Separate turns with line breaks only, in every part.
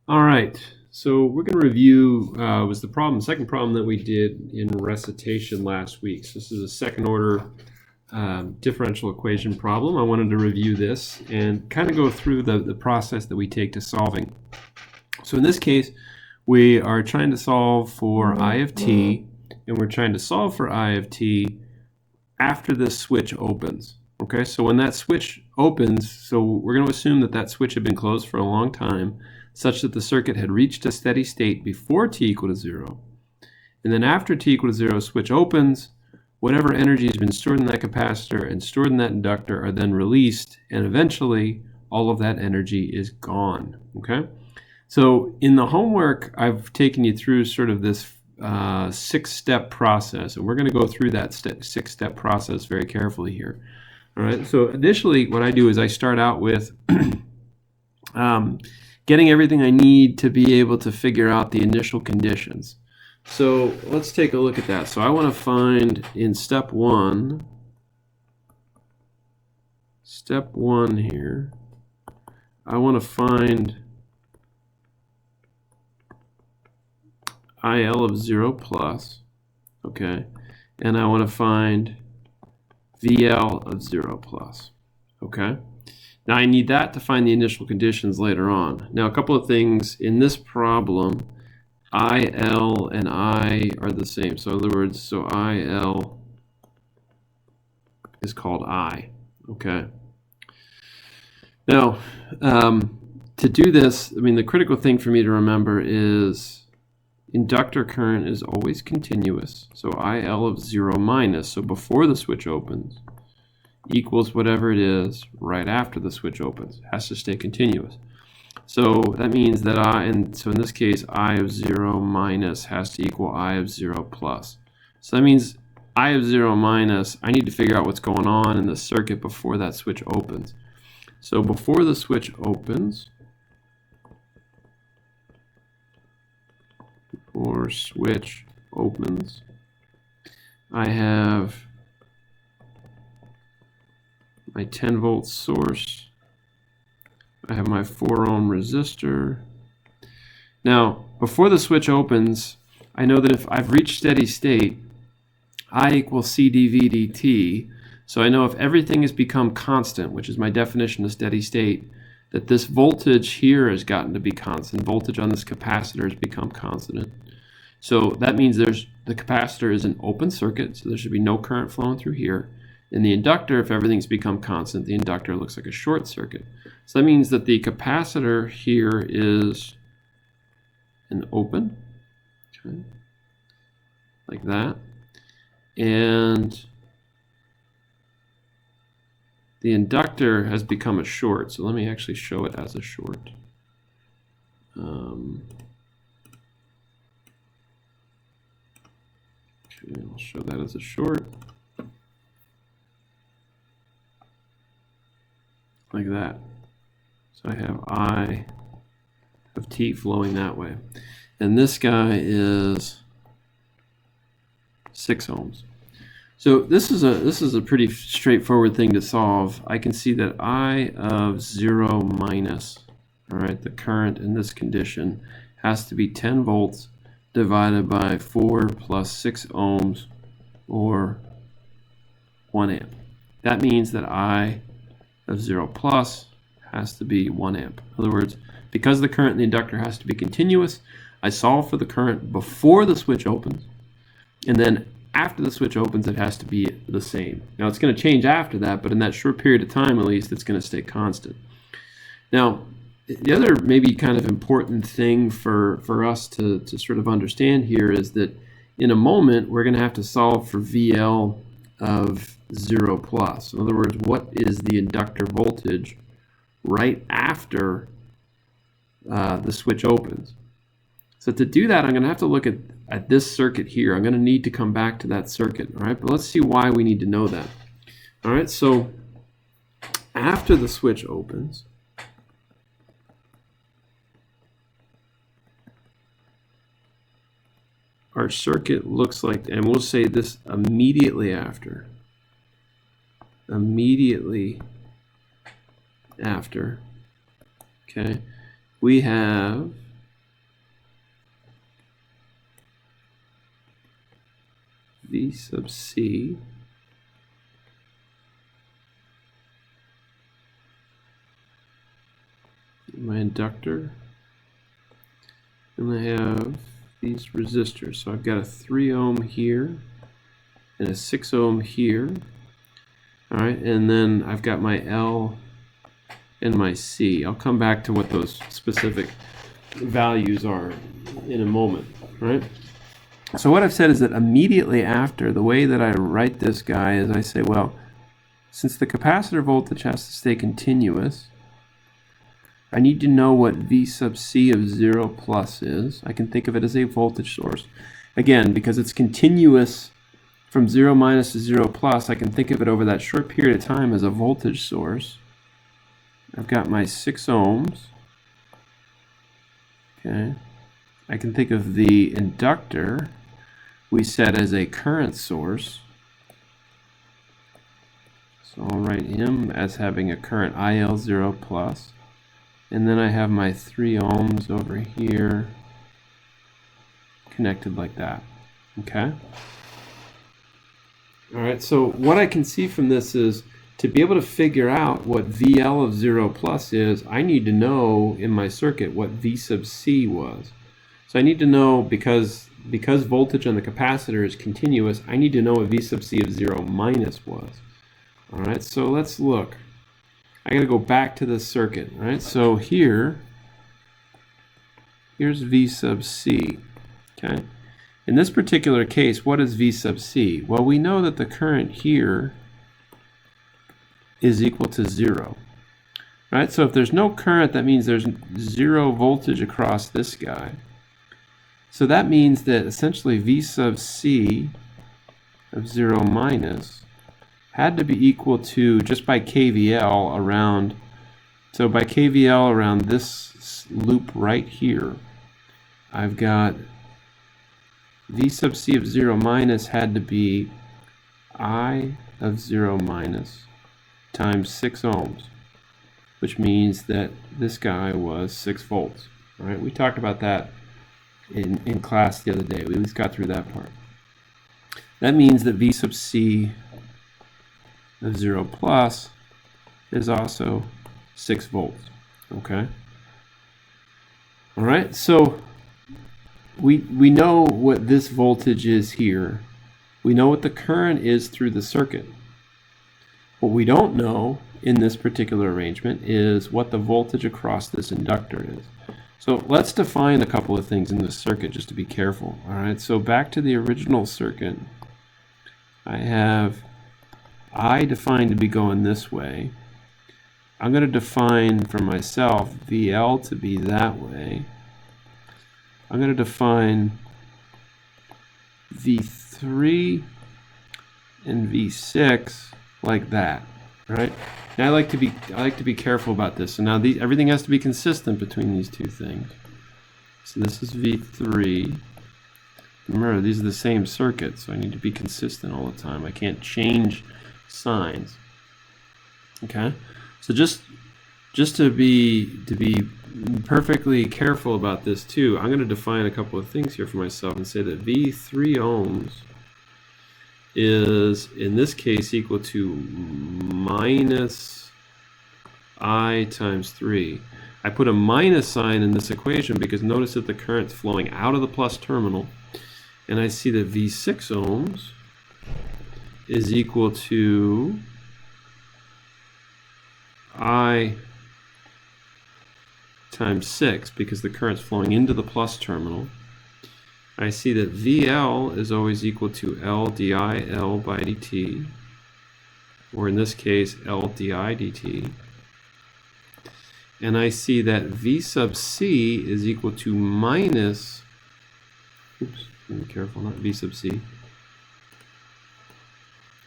All right, so we're going to review was the second problem that we did in recitation last week. So this is a second order differential equation problem. I wanted to review this and kind of go through the process that we take to solving. So in this case, we are trying to solve for I of t, and we're trying to solve for I of t after this switch opens. Okay, so when that switch opens, so we're going to assume that that switch had been closed for a long time, such that the circuit had reached a steady state before t equal to 0. And then after t equal to 0, switch opens, whatever energy has been stored in that capacitor and stored in that inductor are then released, and eventually all of that energy is gone. Okay? So in the homework, I've taken you through sort of this 6-step process, and we're going to go through that 6-step process very carefully here. All right, so initially what I do is I start out with getting everything I need to be able to figure out the initial conditions. So let's take a look at that. So I want to find in step one here, I want to find IL of 0 plus, okay, and I want to find VL of 0 plus, okay. Now I need that to find the initial conditions later on. Now a couple of things in this problem, IL and I are the same. So in other words, so IL is called I, okay. Now to do this, I mean the critical thing for me to remember is inductor current is always continuous. So IL of 0 minus, so before the switch opens, equals whatever it is right after the switch opens. It has to stay continuous. So that means that so in this case, I of 0 minus has to equal I of 0 plus. So that means I of 0 minus, I need to figure out what's going on in the circuit before that switch opens. So before the switch opens, I have my 10 volt source. I have my 4 ohm resistor. Now, before the switch opens, I know that if I've reached steady state, I equals C dV dt. So I know if everything has become constant, which is my definition of steady state, that this voltage here has gotten to be constant. Voltage on this capacitor has become constant. So that means the capacitor is an open circuit, so there should be no current flowing through here. In the inductor, if everything's become constant, the inductor looks like a short circuit. So that means that the capacitor here is an open, okay, like that. And the inductor has become a short. So let me actually show it as a short. Okay, I'll show that as a short. Like that. So I have I of t flowing that way. And this guy is 6 ohms. So this is a pretty straightforward thing to solve. I can see that I of 0 minus, all right, the current in this condition has to be 10 volts divided by 4 plus 6 ohms, or 1 amp. That means that I of 0 plus has to be 1 amp. In other words, because the current in the inductor has to be continuous, I solve for the current before the switch opens, and then after the switch opens, it has to be the same. Now, it's going to change after that, but in that short period of time, at least, it's going to stay constant. Now, the other maybe kind of important thing for us to sort of understand here is that in a moment, we're going to have to solve for VL of 0 plus. In other words, what is the inductor voltage right after the switch opens? So to do that, I'm going to have to look at this circuit here. I'm going to need to come back to that circuit. All right, but let's see why we need to know that. All right, so after the switch opens, our circuit looks like, and we'll say this immediately after. Okay, we have V sub C my inductor, and I have these resistors. So I've got a 3 ohm here and a 6 ohm here. All right, and then I've got my L and my C. I'll come back to what those specific values are in a moment, right? So what I've said is that immediately after, the way that I write this guy is I say, well, since the capacitor voltage has to stay continuous, I need to know what V sub C of 0 plus is. I can think of it as a voltage source. Again, because it's continuous from 0 minus to 0 plus, I can think of it over that short period of time as a voltage source. I've got my 6 ohms. Okay. I can think of the inductor we set as a current source. So I'll write him as having a current IL0 plus. And then I have my 3 ohms over here connected like that. Okay? All right, so what I can see from this is to be able to figure out what VL of 0 plus is, I need to know in my circuit what V sub C was. So I need to know, because voltage on the capacitor is continuous, I need to know what V sub C of 0 minus was. All right, so let's look. I got to go back to this circuit, right? So here's V sub C, okay? In this particular case, what is V sub C? Well, we know that the current here is equal to 0, right? So if there's no current, that means there's 0 voltage across this guy. So that means that essentially V sub C of 0 minus had to be equal to, just by KVL around, so by KVL around this loop right here, I've got V sub C of 0 minus had to be I of 0 minus times 6 ohms, which means that this guy was 6 volts. All right, we talked about that in class the other day. We at least got through that part. That means that V sub C of 0 plus is also 6 volts. Okay? All right, so we know what this voltage is here. We know what the current is through the circuit. What we don't know in this particular arrangement is what the voltage across this inductor is. So let's define a couple of things in this circuit just to be careful. All right, so back to the original circuit, I have I defined to be going this way. I'm going to define for myself VL to be that way. I'm going to define V3 and V6 like that, right? And I like to be careful about this. So now everything has to be consistent between these two things. So this is V3. Remember, these are the same circuit, so I need to be consistent all the time. I can't change signs. Okay, so just to be perfectly careful about this too, I'm going to define a couple of things here for myself and say that V3 ohms is in this case equal to minus I times 3. I put a minus sign in this equation because notice that the current's flowing out of the plus terminal, and I see that V6 ohms is equal to I times 6 because the current's flowing into the plus terminal. I see that VL is always equal to L di L by dt, or in this case L di dt. And I see that V sub C is equal to minus, oops, be careful, not V sub C,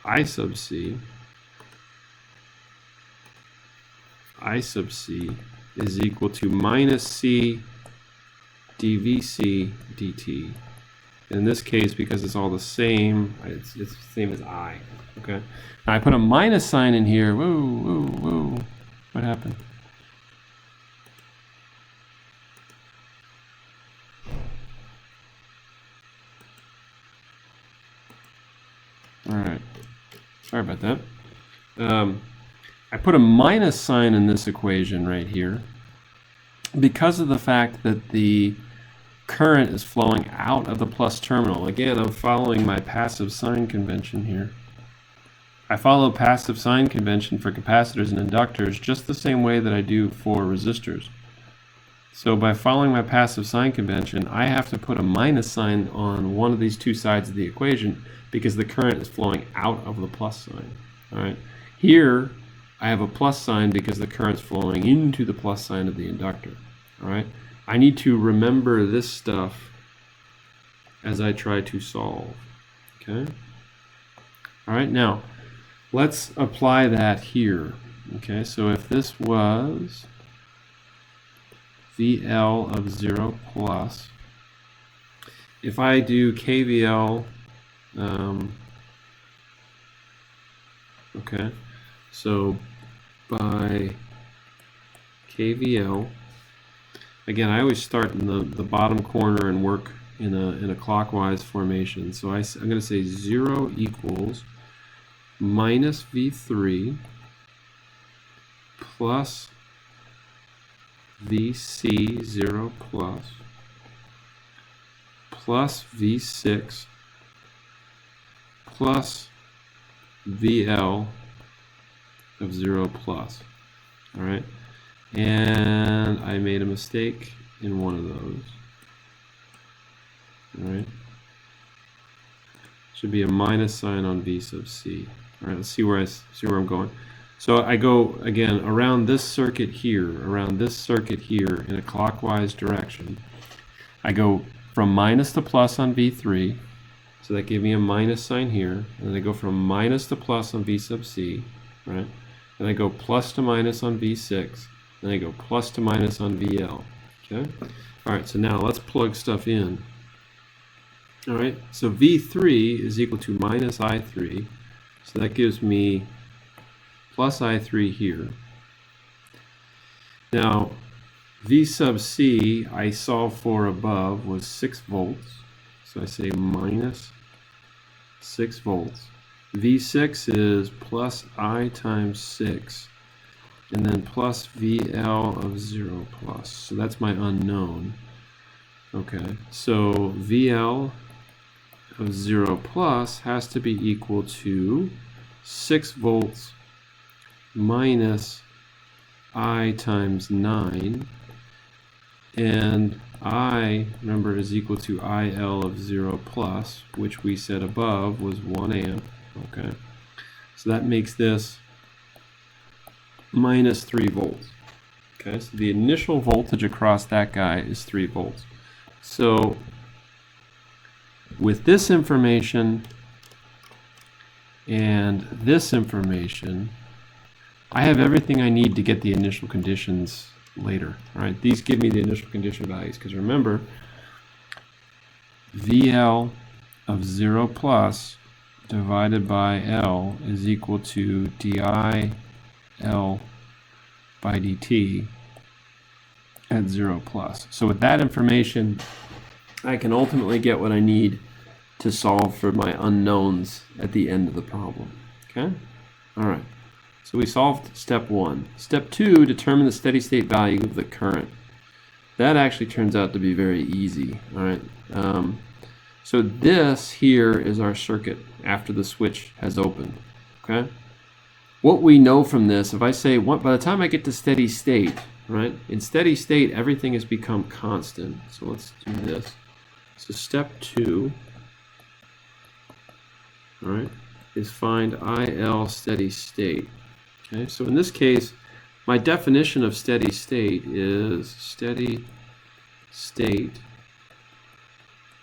I sub C is equal to minus C dVc dt. In this case, because it's all the same, it's the same as I. Okay. Now I put a minus sign in here. Whoa. What happened? All right. Sorry about that. I put a minus sign in this equation right here because of the fact that the current is flowing out of the plus terminal. Again, I'm following my passive sign convention here. I follow passive sign convention for capacitors and inductors just the same way that I do for resistors. So by following my passive sign convention, I have to put a minus sign on one of these two sides of the equation because the current is flowing out of the plus sign. All right. Here, I have a plus sign because the current's flowing into the plus sign of the inductor. All right. I need to remember this stuff as I try to solve. Okay. All right. Now, let's apply that here. Okay. So if this was VL of 0 plus, if I do KVL, okay, so by KVL, again, I always start in the bottom corner and work in a clockwise formation. So I'm going to say 0 equals minus V3 plus VC 0 plus V6 plus VL of 0 plus. All right, and I made a mistake in one of those. All right, should be a minus sign on V sub C. All right, let's see where I'm going. So I go again around this circuit here, in a clockwise direction. I go from minus to plus on V3, so that gave me a minus sign here, and then I go from minus to plus on V sub C, right? Then I go plus to minus on V6, then I go plus to minus on VL. Okay. All right. So now let's plug stuff in. All right. So V3 is equal to minus I3, so that gives me plus I3 here. Now, V sub C I solved for above was 6 volts. So I say minus 6 volts. V6 is plus I times 6. And then plus VL of 0 plus. So that's my unknown. Okay, so VL of 0 plus has to be equal to 6 volts minus I times 9, and I, remember, is equal to IL of 0 plus, which we said above was 1 amp. Okay, so that makes this minus 3 volts. Okay, so the initial voltage across that guy is 3 volts. So with this information and this information, I have everything I need to get the initial conditions later. All right, these give me the initial condition values, because remember, VL of 0 plus divided by L is equal to DI L by dt at 0 plus. So with that information, I can ultimately get what I need to solve for my unknowns at the end of the problem. Okay? All right. So we solved step 1. Step 2, determine the steady state value of the current. That actually turns out to be very easy. All right. So this here is our circuit after the switch has opened. Okay. What we know from this, if I say by the time I get to steady state, right? In steady state, everything has become constant. So let's do this. So step 2, all right, is find IL steady state. Okay, so in this case, my definition of steady state is steady state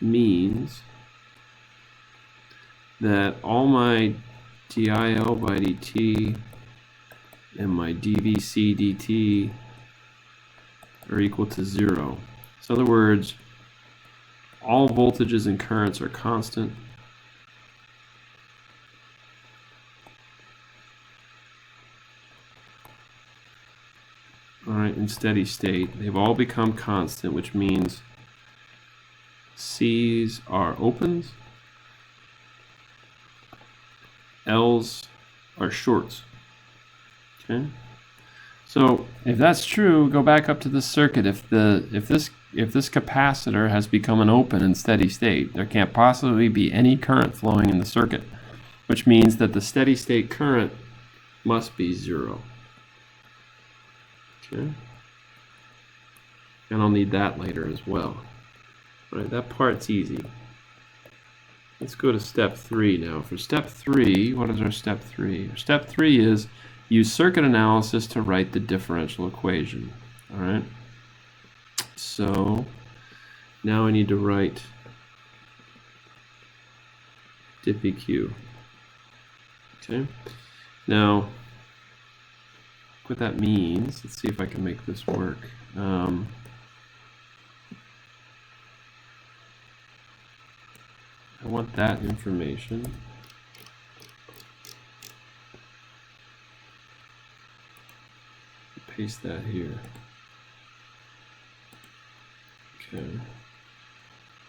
means that all my DIL by dt and my dVc dt are equal to 0. So in other words, all voltages and currents are constant. All right, in steady state, they've all become constant, which means C's are opens L's are shorts. Okay. So if that's true, go back up to this circuit. If this capacitor has become an open and steady state, there can't possibly be any current flowing in the circuit, which means that the steady state current must be 0. Okay. And I'll need that later as well. All right, that part's easy. Let's go to step 3 now. For step 3, what is our step 3? Step 3 is use circuit analysis to write the differential equation. All right. So now I need to write dpq. Okay. Now, what that means, let's see if I can make this work. I want that information. Paste that here. Okay.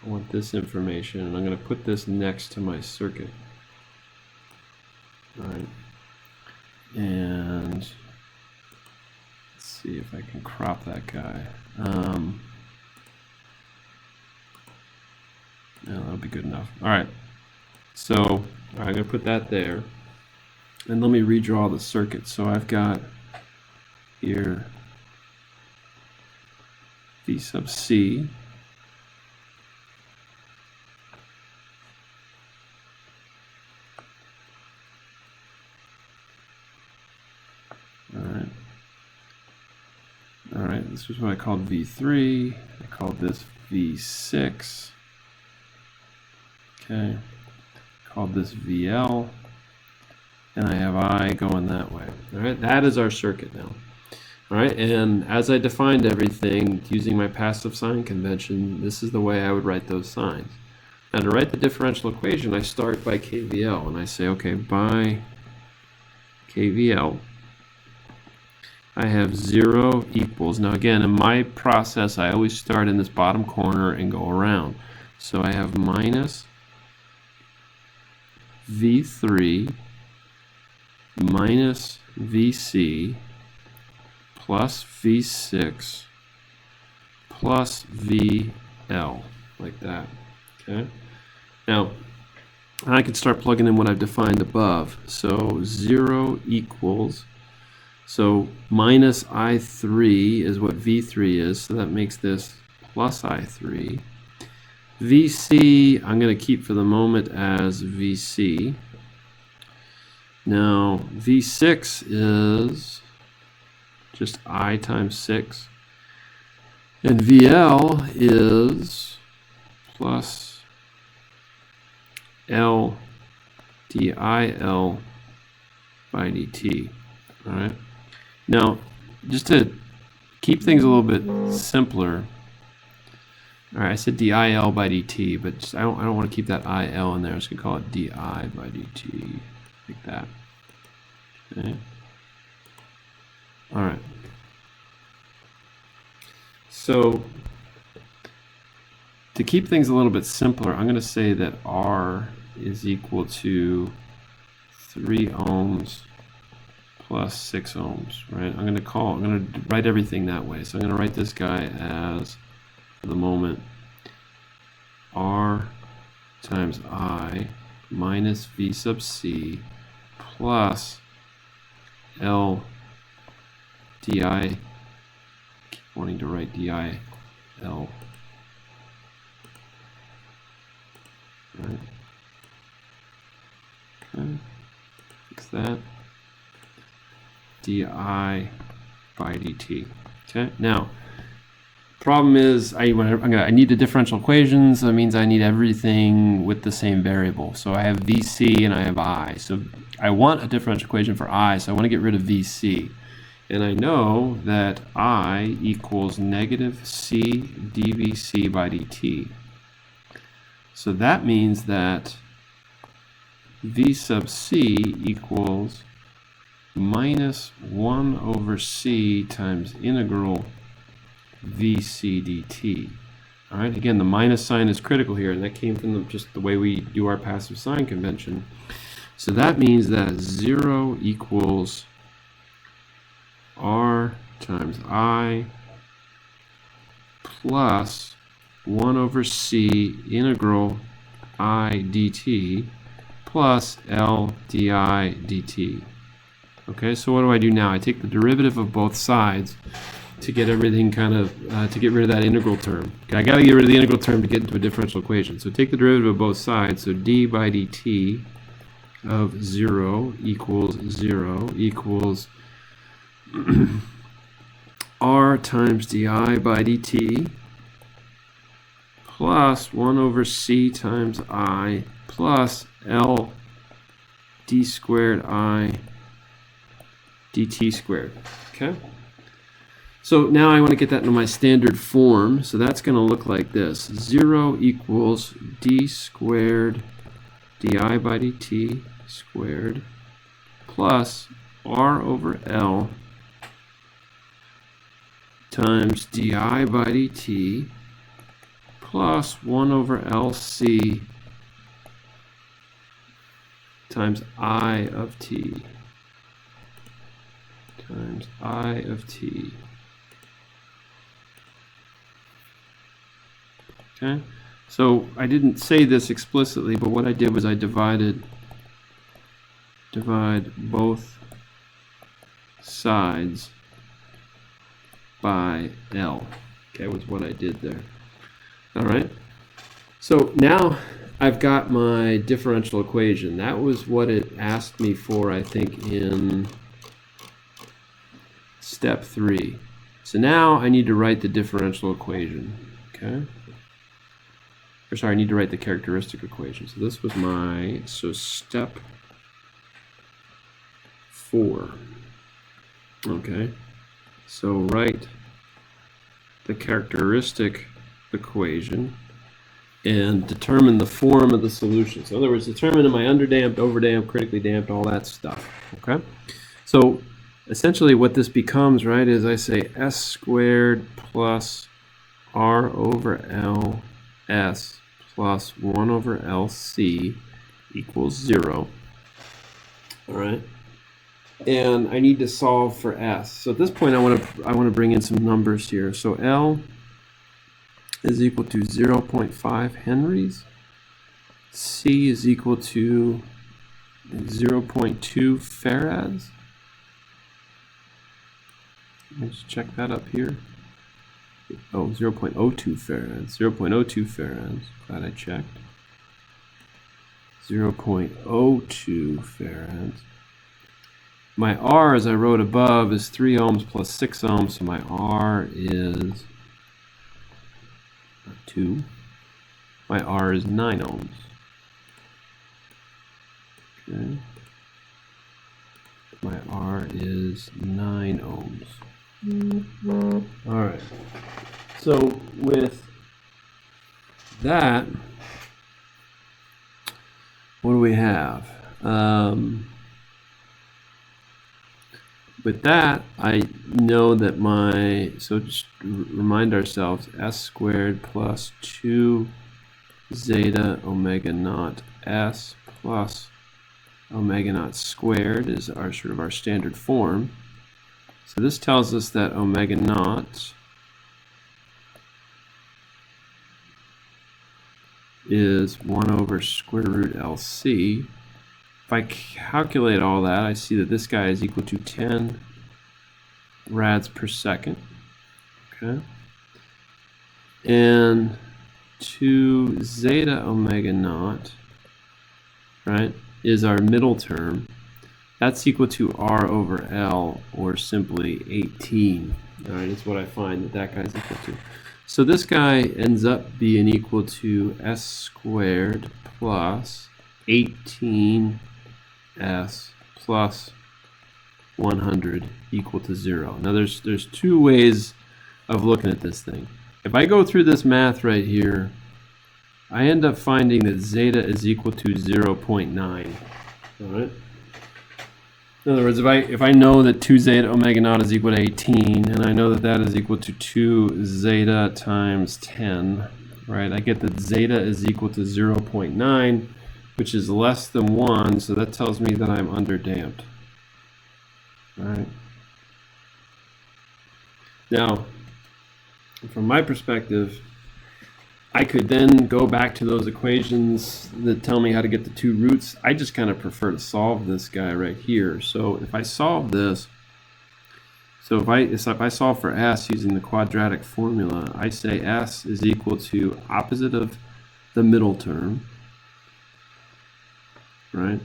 I want this information, and I'm going to put this next to my circuit. All right. And let's see if I can crop that guy. Yeah, that'll be good enough. All right. So I'm going to put that there. And let me redraw the circuit. So I've got here V sub C. All right, this is what I called V3. I called this V6. Okay, called this VL. And I have I going that way. All right, that is our circuit now. All right, and as I defined everything using my passive sign convention, this is the way I would write those signs. Now to write the differential equation, I start by KVL, and I say, okay, by KVL, I have 0 equals. Now again, in my process, I always start in this bottom corner and go around. So I have minus V3 minus VC plus V6 plus VL, like that. Okay. Now, I can start plugging in what I've defined above. So 0 equals, so minus I3 is what V3 is, so that makes this plus I3. VC, I'm going to keep for the moment as VC. Now, V6 is just I times 6. And VL is plus L DIL by dt. All right. Now, just to keep things a little bit simpler, all right, I said DIL by dt, but just, I don't want to keep that IL in there. I'm just going to call it DI by dt, like that. Okay. All right. So to keep things a little bit simpler, I'm going to say that R is equal to 3 ohms plus 6 ohms, right? I'm going to write everything that way. So I'm going to write this guy as, for the moment, R times I minus V sub C plus L DI, keep wanting to write DIL. Right. Okay. Fix that. DI by dt. Okay. Now, problem is I need the differential equations. That means I need everything with the same variable. So I have VC and I have I. So I want a differential equation for I. So I want to get rid of VC. And I know that I equals negative C dVC by dt. So that means that V sub C equals minus 1 over C times integral VC dt. All right, again, the minus sign is critical here, and that came from just the way we do our passive sign convention. So that means that 0 equals r times I plus 1 over c integral I dt plus L di dt. Okay, so what do I do now? I take the derivative of both sides to get everything kind of, to get rid of that integral term. Okay, I got to get rid of the integral term to get into a differential equation. So take the derivative of both sides. So d by dt of 0 equals r times di by dt plus 1 over c times I plus L d squared I dt squared. Okay? So now I want to get that into my standard form. So that's going to look like this. 0 equals d squared di by dt squared plus r over L times di by dt plus 1 over LC times I of t times I of t. Okay, so I didn't say this explicitly, but what I did was I divide both sides by L. Okay, was what I did there. All right, so now I've got my differential equation. That was what it asked me for, I think, in step 3. So now I need to write the differential equation. Okay, or sorry, I need to write the characteristic equation. So this was my, so step 4. Okay, so write the characteristic equation and determine the form of the solution. So in other words, determine am I underdamped, overdamped, critically damped, all that stuff. Okay, so essentially what this becomes, right, is I say s squared plus r over L s plus 1 over LC equals 0. All right, and I need to solve for s. So at this point I want to bring in some numbers here. So L is equal to 0.5 henries. C is equal to 0.2 farads. Let me just check that up here. Oh, 0.02 farads. 0.02 farads. Glad I checked. 0.02 farads. My R, as I wrote above, is 3 ohms plus 6 ohms, so my R is 2. My R is 9 ohms. Okay. My R is 9 ohms. All right. So with that, what do we have? With that, I know that my, so just remind ourselves, s squared plus 2 zeta omega naught s plus omega naught squared is our sort of our standard form. So this tells us that omega naught is 1 over square root LC. If I calculate all that, I see that this guy is equal to 10 rads per second. Okay. And 2 zeta omega naught, right, is our middle term. That's equal to R over L, or simply 18. All right, is what I find that that guy's equal to. So this guy ends up being equal to s squared plus 18 s plus 100 equal to 0. Now there's 2 ways of looking at this thing. If I go through this math right here, I end up finding that zeta is equal to 0.9. All right. In other words, if I know that 2 zeta omega naught is equal to 18, and I know that that is equal to 2 zeta times 10, right? I get that zeta is equal to 0.9. which is less than 1, so that tells me that I'm underdamped. All right. Now, from my perspective, I could then go back to those equations that tell me how to get the two roots. I just kind of prefer to solve this guy right here. So if I solve this, so if I solve for s using the quadratic formula, I say s is equal to opposite of the middle term, right,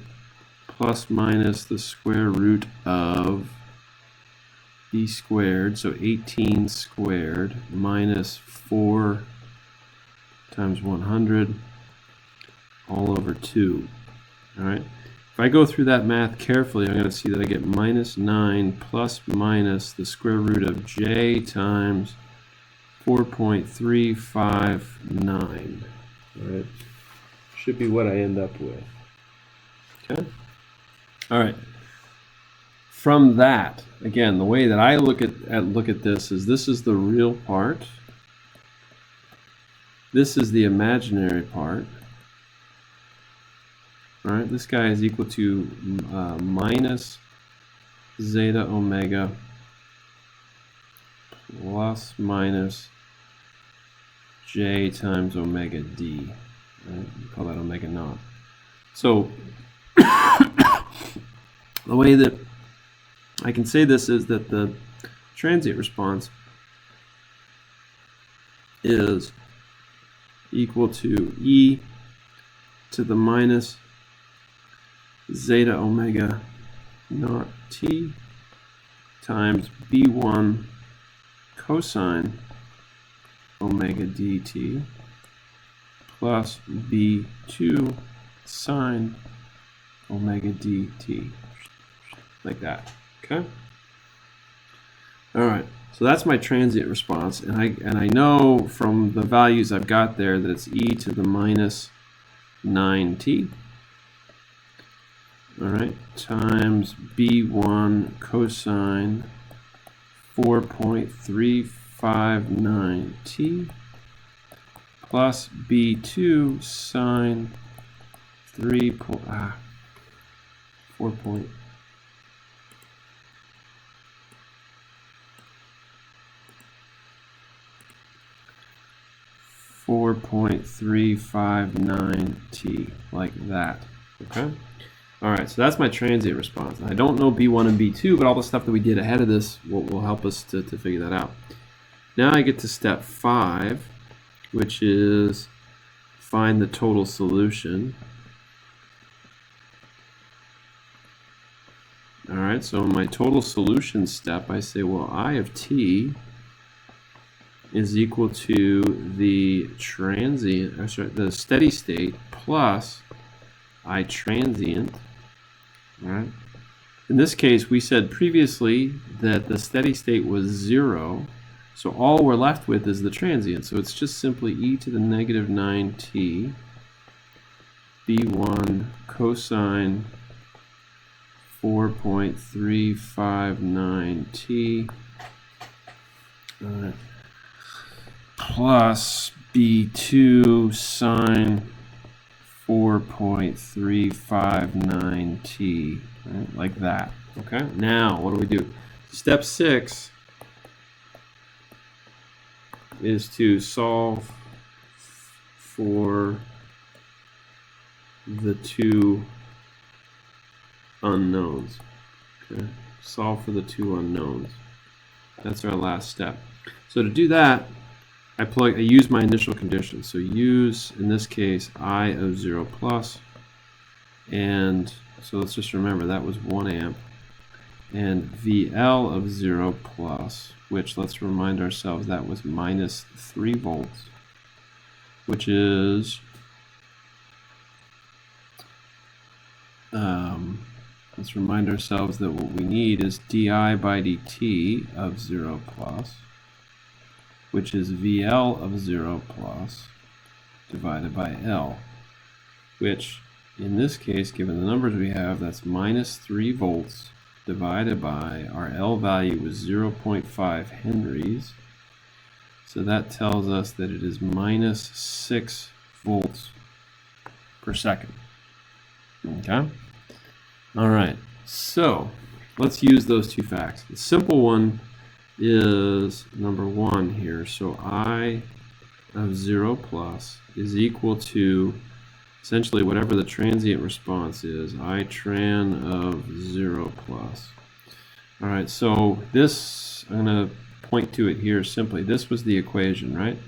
plus minus the square root of b squared, so 18 squared minus 4 times 100 all over 2. All right. If I go through that math carefully, I'm going to see that I get minus 9 plus minus the square root of j times 4.359. All right. Should be what I end up with. Okay. All right. From that, again, the way that I look at this is the real part. This is the imaginary part. All right, this guy is equal to minus zeta omega plus minus j times omega d. Right? We call that omega naught. So the way that I can say this is that the transient response is equal to e to the minus zeta omega naught t times b1 cosine omega dt plus b2 sine omega dt, like that. Okay. All right. So that's my transient response, and I know from the values I've got there that it's e to the minus 9t. All right, times b1 cosine 4.359t plus b2 sine 4.359t, like that. Okay. All right, so that's my transient response. I don't know B1 and B2, but all the stuff that we did ahead of this will help us to figure that out. Now I get to step 5, which is find the total solution. All right, so in my total solution step, I say, well, I of t is equal to the the steady state plus I transient. All right. In this case, we said previously that the steady state was 0, so all we're left with is the transient. So it's just simply e to the negative 9t b1 cosine 4.359t plus b2 sine 4.359t, right? Like that. Okay. Now, what do? Step 6 is to solve for the two unknowns. Okay. Solve for the two unknowns. That's our last step. So to do that, I use my initial conditions. So use, in this case, I of 0 plus, and so let's just remember that was 1 amp, and VL of 0 plus, which let's remind ourselves that was minus 3 volts, which is, let's remind ourselves that what we need is di by dt of 0 plus, which is VL of 0 plus divided by L, which in this case, given the numbers we have, that's minus 3 volts divided by our L value was 0.5 henries. So that tells us that it is minus 6 volts per second. Okay? All right, so let's use those two facts. The simple one is number 1 here. So I of 0 plus is equal to essentially whatever the transient response is, I tran of 0 plus. All right, so this, I'm going to point to it here simply. This was the equation, right?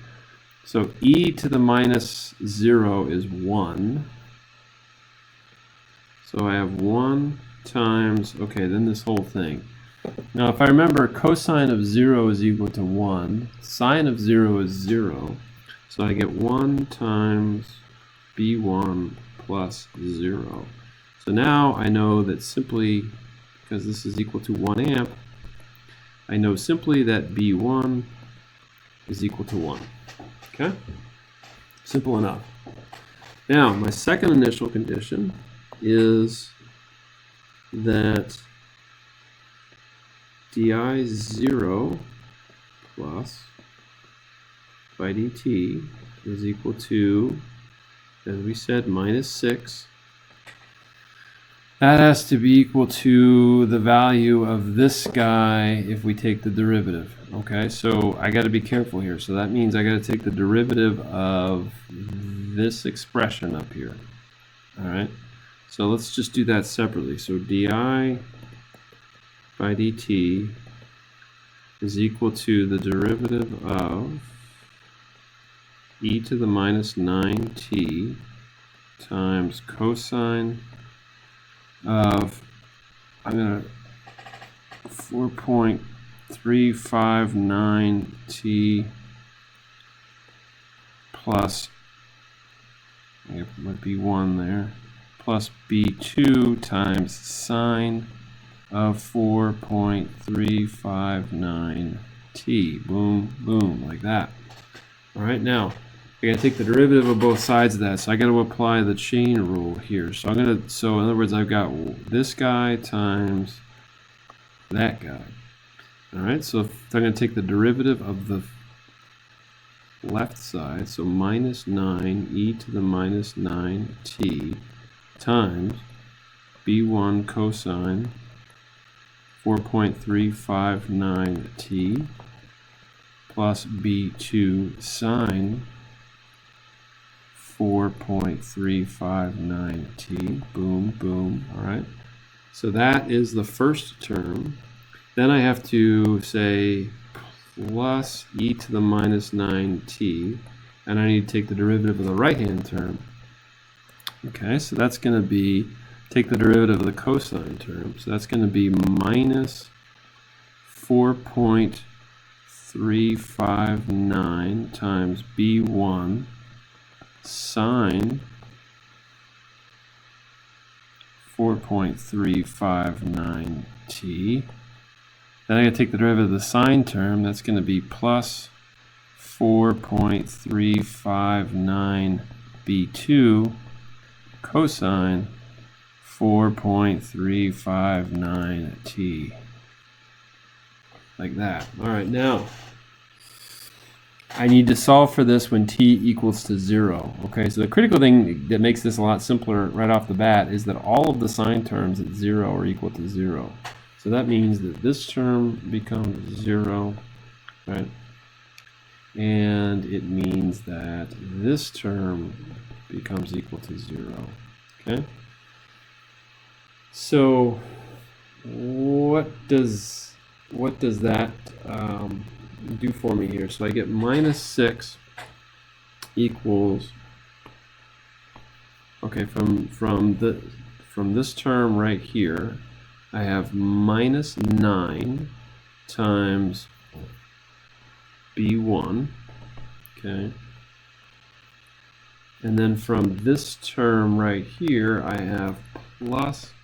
So e to the minus 0 is 1. So I have 1 times, okay, then this whole thing. Now if I remember, cosine of 0 is equal to 1. Sine of 0 is 0. So I get 1 times b1 plus 0. So now I know that simply, because this is equal to 1 amp, I know simply that b1 is equal to 1. Okay? Simple enough. Now, my second initial condition is that di 0 plus by dt is equal to, as we said, minus 6. That has to be equal to the value of this guy if we take the derivative. Okay, so I got to be careful here. So that means I got to take the derivative of this expression up here. All right, so let's just do that separately. So di by dt is equal to the derivative of e to the minus 9t times cosine of, I'm going to 4.359t plus, it might be 1 there, plus b2 times sine of 4.359t. Boom, boom, like that. All right, now I got to take the derivative of both sides of that, so I got to apply the chain rule here. So so in other words, I've got this guy times that guy. All right, so if I'm going to take the derivative of the left side, so minus 9 e to the minus 9t times b1 cosine 4.359t plus b2 sine 4.359t. Boom, boom. All right. So that is the first term. Then I have to say plus e to the minus 9t, and I need to take the derivative of the right-hand term. Okay, so that's going to be, take the derivative of the cosine term. So that's going to be minus 4.359 times b1 sine 4.359t. Then I'm going to take the derivative of the sine term. That's going to be plus 4.359 b2 cosine 4.359t. Like that. All right, now I need to solve for this when t equals to 0. Okay, so the critical thing that makes this a lot simpler right off the bat is that all of the sine terms at 0 are equal to 0. So that means that this term becomes 0, right? And it means that this term becomes equal to 0. Okay? So what does that do for me here? So I get minus 6 equals, okay, from this term right here, I have minus 9 times b1, okay, and then from this term right here, I have plus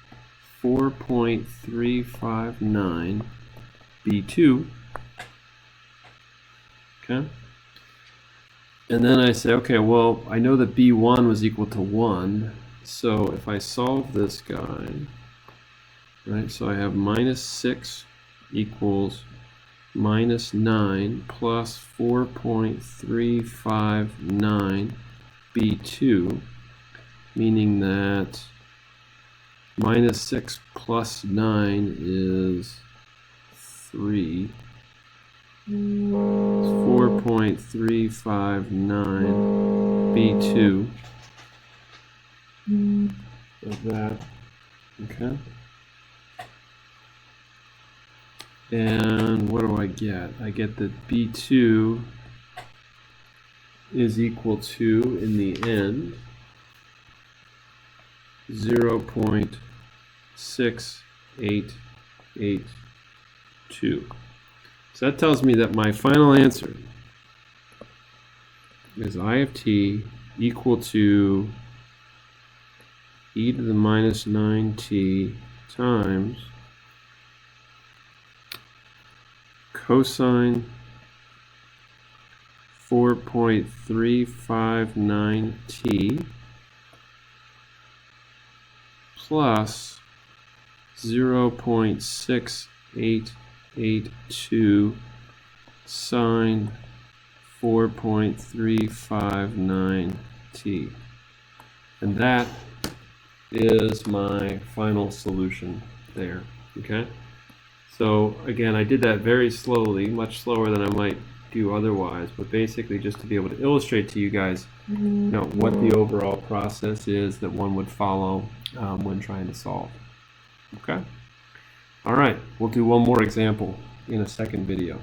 4.359 b2, okay, and then I say, okay, well, I know that b1 was equal to 1, so if I solve this guy, right, so I have minus 6 equals minus 9 plus 4.359 b2, meaning that minus 6 plus 9 is 3. It's 4.359 B2 of that. Okay. And what do I get? I get that B2 is equal to, in the end, 0.6882. So that tells me that my final answer is I of t equal to e to the minus 9t times cosine 4.359t plus 0.6882 sine 4.359t. And that is my final solution there. Okay? So again, I did that very slowly, much slower than I might do otherwise, but basically just to be able to illustrate to you guys what the overall process is that one would follow when trying to solve. Okay? All right, we'll do one more example in a second video.